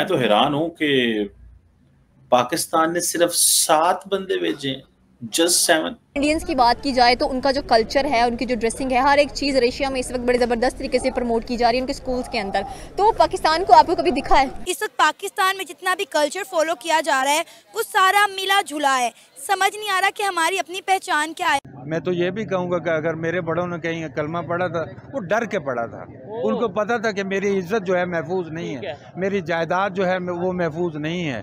मैं तो हैरान हूँ कि पाकिस्तान ने सिर्फ 7 बंदे भेजे हैं, जस्ट 7। इंडियंस की बात की जाए तो उनका जो कल्चर है, उनकी जो ड्रेसिंग है, हर एक चीज़ एशिया में इस वक्त बड़े ज़बरदस्त तरीके से प्रमोट की जा रही है उनके स्कूल्स के अंदर। तो पाकिस्तान को आपको कभी दिखा है? इस वक्त पाकिस्तान में जितना भी कल्चर फॉलो किया जा रहा है वो सारा मिला जुला है। समझ नहीं आ रहा कि हमारी अपनी पहचान क्या है। मैं तो ये भी कहूँगा कि अगर मेरे बड़ों ने कहीं कलमा पढ़ा था, वो डर के पढ़ा था। उनको पता था कि मेरी इज्जत जो है महफूज नहीं है, मेरी जायदाद जो है वो महफूज नहीं है।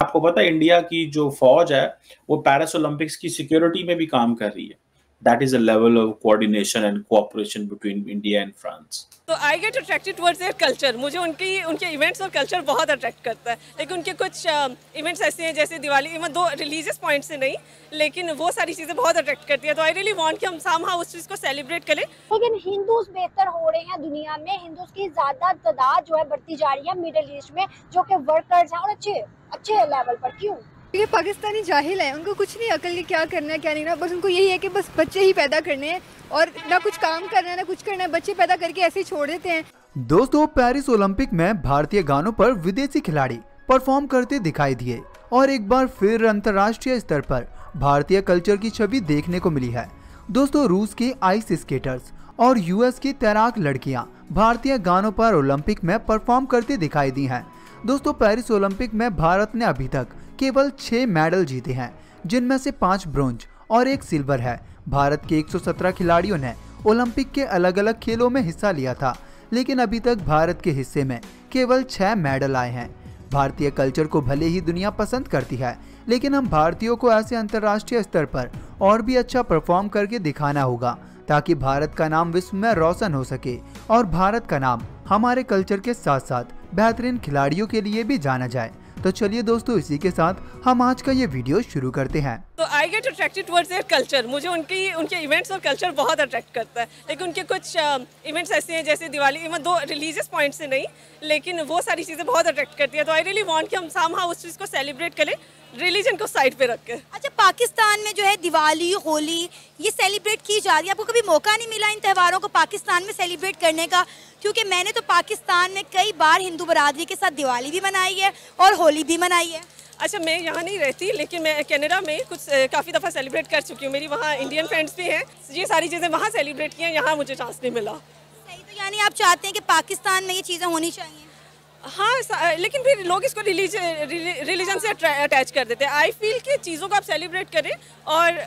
आपको पता है इंडिया की जो फौज है वो पेरिस ओलंपिक्स की सिक्योरिटी में भी काम कर रही है। That is a level of coordination and cooperation between India and France. तो I get attracted towards their culture. मुझे उनके इवेंट्स और कल्चर बहुत अट्रैक्ट करता है। लेकिन उनके कुछ इवेंट्स ऐसे हैं जैसे Diwali, even though religious point से नहीं, लेकिन वो सारी चीज़ें बहुत अट्रैक्ट करती है। तो आई रियली वांट कि हम समहाउ उस चीज़ को सेलिब्रेट करें। लेकिन हिंदूज बेहतर हो रहे हैं दुनिया में, हिंदूज की ज्यादा तादाद जो है बढ़ती जा रही है मिडिल ईस्ट में, जो कि वर्कर्स हैं और अच्छे लेवल पर। क्यों? ये पाकिस्तानी जाहिल हैं, उनको कुछ नहीं अकल, क्या करना है क्या नहीं करना, बस उनको यही है कि बस बच्चे ही पैदा करने हैं और ना कुछ काम करना है ना कुछ करना है, बच्चे पैदा करके ऐसे ही छोड़ देते हैं। दोस्तों, पेरिस ओलंपिक में भारतीय गानों पर विदेशी खिलाड़ी परफॉर्म करते दिखाई दिए और एक बार फिर अंतर्राष्ट्रीय स्तर पर भारतीय कल्चर की छवि देखने को मिली है। दोस्तों, रूस के आइस स्केटर्स और यूएस की तैराक लड़कियां भारतीय गानों पर ओलंपिक में परफॉर्म करते दिखाई दी हैं। दोस्तों, पेरिस ओलंपिक में भारत ने अभी तक केवल 6 मेडल जीते हैं, जिनमें से 5 ब्रोंज और 1 सिल्वर है। भारत के 117 खिलाड़ियों ने ओलंपिक के अलग अलग खेलों में हिस्सा लिया था, लेकिन अभी तक भारत के हिस्से में केवल 6 मेडल आए हैं। भारतीय कल्चर को भले ही दुनिया पसंद करती है, लेकिन हम भारतीयों को ऐसे अंतर्राष्ट्रीय स्तर पर और भी अच्छा परफॉर्म करके दिखाना होगा, ताकि भारत का नाम विश्व में रोशन हो सके और भारत का नाम हमारे कल्चर के साथ साथ बेहतरीन खिलाड़ियों के लिए भी जाना जाए। तो चलिए दोस्तों, इसी के साथ हम आज का ये वीडियो शुरू करते हैं। तो I get attracted towards their culture. मुझे उनके इवेंट्स और कल्चर बहुत अट्रैक्ट करता है। लेकिन उनके कुछ इवेंट्स ऐसे हैं जैसे Diwali, even though religious point से नहीं, लेकिन वो सारी चीज़ें बहुत अट्रैक्ट करती है। तो आई रियली वांट कि हम समहाउ उस चीज़ को सेलिब्रेट करें, रिलीजन को साइड पे रख के। अच्छा, पाकिस्तान में जो है दिवाली, होली ये सेलिब्रेट की जा रही है। आपको कभी मौका नहीं मिला इन त्योहारों को पाकिस्तान में सेलिब्रेट करने का? क्योंकि मैंने तो पाकिस्तान में कई बार हिंदू बरादरी के साथ दिवाली भी मनाई है और होली भी मनाई है। अच्छा, मैं यहाँ नहीं रहती, लेकिन मैं कनाडा में कुछ काफ़ी दफ़ा सेलिब्रेट कर चुकी हूँ। मेरी वहाँ इंडियन फ्रेंड्स भी हैं। ये सारी चीज़ें वहाँ सेलिब्रेट की हैं, यहाँ मुझे चांस नहीं मिला। सही, तो यानी आप चाहते हैं कि पाकिस्तान में ये चीज़ें होनी चाहिए? हाँ, लेकिन फिर लोग इसको रिलीजन से अटैच कर देते हैं। आई फील कि चीज़ों को आप सेलिब्रेट करें और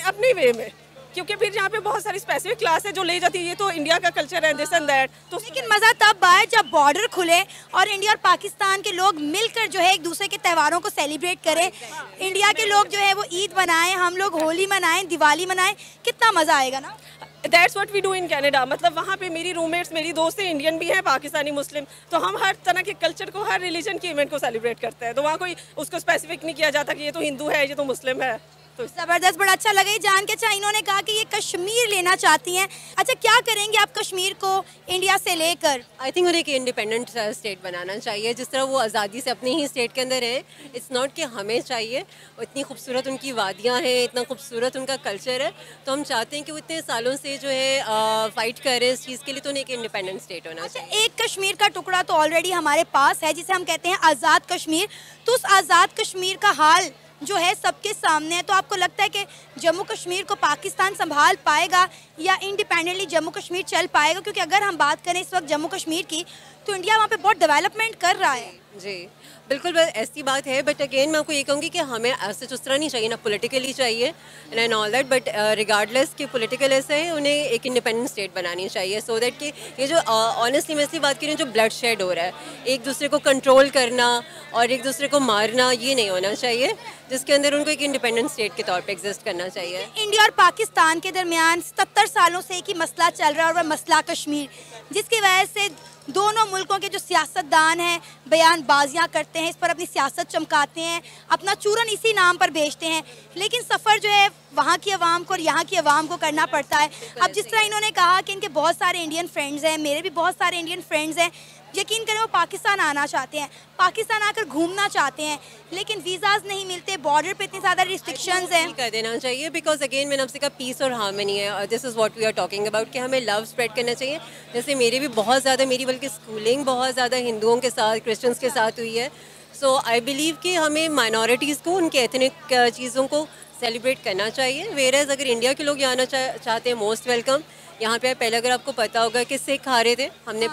अपने वे में, क्योंकि फिर यहाँ पे बहुत सारी स्पेसिफिक क्लास है जो ले जाती है ये तो इंडिया का कल्चर है, दिस एंड दैट। तो लेकिन मज़ा तब आए जब बॉर्डर खुले और इंडिया और पाकिस्तान के लोग मिलकर जो है एक दूसरे के त्योहारों को सेलिब्रेट करें। इंडिया के लोग जो है वो ईद मनाएं, हम लोग होली मनाएं, दिवाली मनाएं, कितना मज़ा आएगा ना। That's what we do in Canada. मतलब वहाँ पे मेरी रूममेट्स, मेरी दोस्त इंडियन भी हैं, पाकिस्तानी, मुस्लिम, तो हम हर तरह के कल्चर को, हर रिलीजन के इवेंट को सेलिब्रेट करते हैं। तो वहाँ कोई उसको स्पेसिफिक नहीं किया जाता कि ये तो हिंदू है, ये तो मुस्लिम है। तो ज़बरदस्त, बड़ा अच्छा लगा ये जान के। अच्छा, इन्होंने कहा कि ये कश्मीर लेना चाहती हैं। अच्छा, क्या करेंगे आप कश्मीर को इंडिया से लेकर? आई थिंक उन्हें एक इंडिपेंडेंट स्टेट बनाना चाहिए, जिस तरह वो आज़ादी से अपने ही स्टेट के अंदर है। इट्स नॉट कि हमें चाहिए। इतनी खूबसूरत उनकी वादियाँ हैं, इतना खूबसूरत उनका कल्चर है, तो हम चाहते हैं कि वो इतने सालों से जो है फाइट कर रहे हैं इस चीज़ के लिए, तो उन्हें एक इंडिपेंडेंट स्टेट होना चाहिए। अच्छा, एक कश्मीर का टुकड़ा तो ऑलरेडी हमारे पास है जिसे हम कहते हैं आज़ाद कश्मीर। तो उस आज़ाद कश्मीर का हाल जो है सबके सामने है। तो आपको लगता है कि जम्मू कश्मीर को पाकिस्तान संभाल पाएगा या इंडिपेंडेंटली जम्मू कश्मीर चल पाएगा? क्योंकि अगर हम बात करें इस वक्त जम्मू कश्मीर की, तो इंडिया वहाँ पे बहुत डेवलपमेंट कर रहा है। जी बिल्कुल, ऐसी बात है। बट अगेन मैं आपको ये कहूँगी कि हमें ऐसे उस तरह नहीं चाहिए, ना पॉलिटिकली चाहिए and all that, but regardless कि पॉलिटिकल ऐसे है, उन्हें एक इंडिपेंडेंट स्टेट बनानी चाहिए, सो दैट कि ये जो ऑनेस्टली मैं ऐसी बात कर रही हूँ, जो ब्लड शेड हो रहा है, एक दूसरे को कंट्रोल करना और एक दूसरे को मारना, ये नहीं होना चाहिए, जिसके अंदर उनको एक इंडिपेंडेंट स्टेट के तौर पे एग्जिस्ट करना चाहिए। इंडिया और पाकिस्तान के दरमियान 77 सालों से एक ही मसला चल रहा है और वह मसला कश्मीर, जिसकी वजह से दोनों मुल्कों के जो सियासतदान हैं बयानबाजियाँ करते हैं, इस पर अपनी सियासत चमकाते हैं, अपना चूरन इसी नाम पर बेचते हैं। लेकिन सफ़र जो है वहाँ की आवाम को और यहाँ की आवाम को करना पड़ता है। अब जिस तरह इन्होंने कहा कि इनके बहुत सारे इंडियन फ्रेंड्स हैं, मेरे भी बहुत सारे इंडियन फ्रेंड्स हैं, यकीन करें वो पाकिस्तान आना चाहते हैं, पाकिस्तान आकर घूमना चाहते हैं, लेकिन वीज़ाज नहीं मिलते, बॉर्डर पे इतनी ज़्यादा रिस्ट्रिक्शंस हैं। कर देना चाहिए बिकॉज अगेन मैंने आपसे कहा पीस और हार्मनी है, this is what we are talking about कि हमें लव स्प्रेड करना चाहिए। जैसे मेरी भी बहुत ज़्यादा, मेरी बल्कि स्कूलिंग बहुत ज़्यादा हिंदुओं के साथ, क्रिश्चियंस के साथ हुई है। सो आई बिलीव कि हमें माइनॉरिटीज़ को, उनके एथनिक चीज़ों को सेलिब्रेट करना चाहिए। वेयरएज अगर इंडिया के लोग यहाँ आना चाहते हैं, मोस्ट वेलकम। यहाँ पे पहले अगर आपको पता होगा कि सिख आ रहे थे, हमने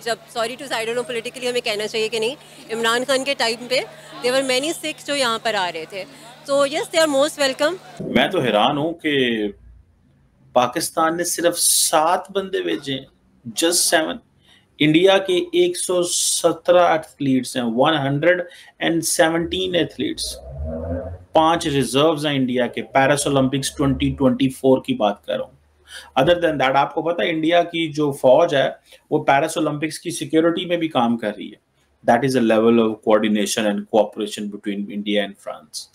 जब sorry to side no politically हमें कहना चाहिए कि नहीं, इमरान खान के टाइम पे देयर वर मेनी सिख जो यहाँ पर आ रहे थे। तो yes, they are most welcome. मैं तो हैरान हूँ कि पाकिस्तान ने सिर्फ 7 बंदे भेजे, जस्ट 7। इंडिया के 117 एथलीट्स हैं, 117 एथलीट्स, 5 रिजर्व्स हैं इंडिया के। पेरिस ओलंपिक्स 2024 की बात कर रहा हूँ। अदर देन दैट, आपको पता है इंडिया की जो फौज है वो पेरिस ओलंपिक्स की सिक्योरिटी में भी काम कर रही है। That is a level of coordination and cooperation between India and France.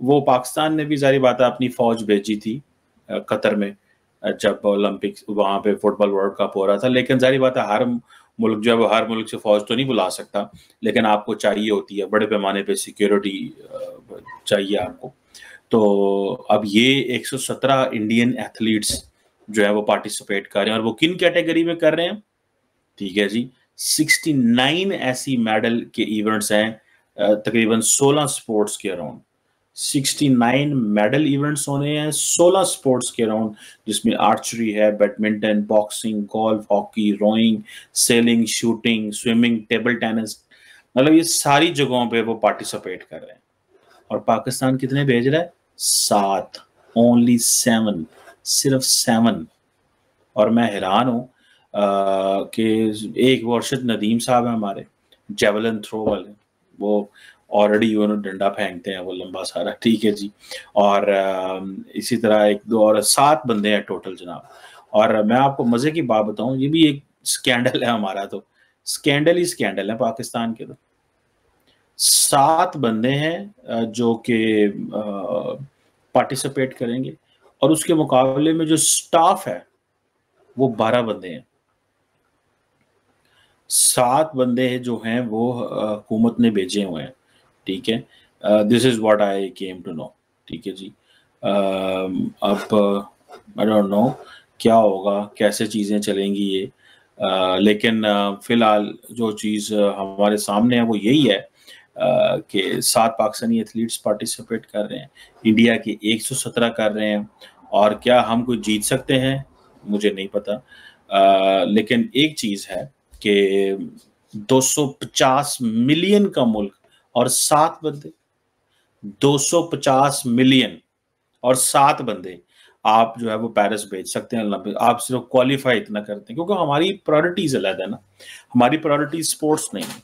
वो पाकिस्तान ने भी जारी बात है अपनी फौज भेजी थी कतर में जब ओलंपिक्स, वहां पे फुटबॉल वर्ल्ड कप हो रहा था। लेकिन जारी बात है हर मुल्क जो है हर मुल्क से फौज तो नहीं बुला सकता, लेकिन आपको चाहिए होती है, बड़े पैमाने पे सिक्योरिटी चाहिए आपको। तो अब ये 117 इंडियन एथलीट्स जो है वो पार्टिसिपेट कर रहे हैं, और वो किन कैटेगरी में कर रहे हैं? ठीक है जी, 69 ऐसी मेडल के इवेंट्स हैं, तकरीबन 16 स्पोर्ट्स के अराउंड 69 मेडल इवेंट्स होने हैं 16 स्पोर्ट्स के अराउंड, जिसमें आर्चरी है, badminton, boxing, golf, hockey, rowing, sailing, shooting, swimming, table tennis, मतलब ये सारी जगहों पे वो पार्टिसिपेट कर रहे हैं। और पाकिस्तान कितने भेज रहा है? 7, ओनली 7, सिर्फ 7। और मैं हैरान हूँ कि एक वर्षद नदीम साहब है हमारे, जेवलिन थ्रो वाले, वो ऑलरेडी उन्होंने डंडा फेंकते हैं, वो लंबा सारा, ठीक है जी। और इसी तरह 1, 2 और 7 बंदे हैं टोटल जनाब। और मैं आपको मजे की बात बताऊं, ये भी एक स्कैंडल है हमारा, तो स्कैंडल ही स्कैंडल है पाकिस्तान के। तो 7 बंदे हैं जो कि पार्टिसिपेट करेंगे, और उसके मुकाबले में जो स्टाफ है वो 12 बंदे हैं। 7 बंदे जो हैं वो हुकूमत ने भेजे हुए हैं, ठीक है। This is what I came to know, ठीक है जी। अब आई डोंट नो क्या होगा, कैसे चीज़ें चलेंगी ये, लेकिन फिलहाल जो चीज़ हमारे सामने है वो यही है कि 7 पाकिस्तानी एथलीट्स पार्टिसिपेट कर रहे हैं, इंडिया के 117 कर रहे हैं। और क्या हम कुछ जीत सकते हैं? मुझे नहीं पता, लेकिन एक चीज़ है कि 250 मिलियन का मुल्क और 7 बंदे, 250 मिलियन और 7 बंदे आप जो है वो पेरिस भेज सकते हैं ओलंपिक। आप सिर्फ क्वालिफाई इतना करते हैं, क्योंकि हमारी प्रायोरिटीज अलग है ना, हमारी प्रायोरिटीज स्पोर्ट्स नहीं है।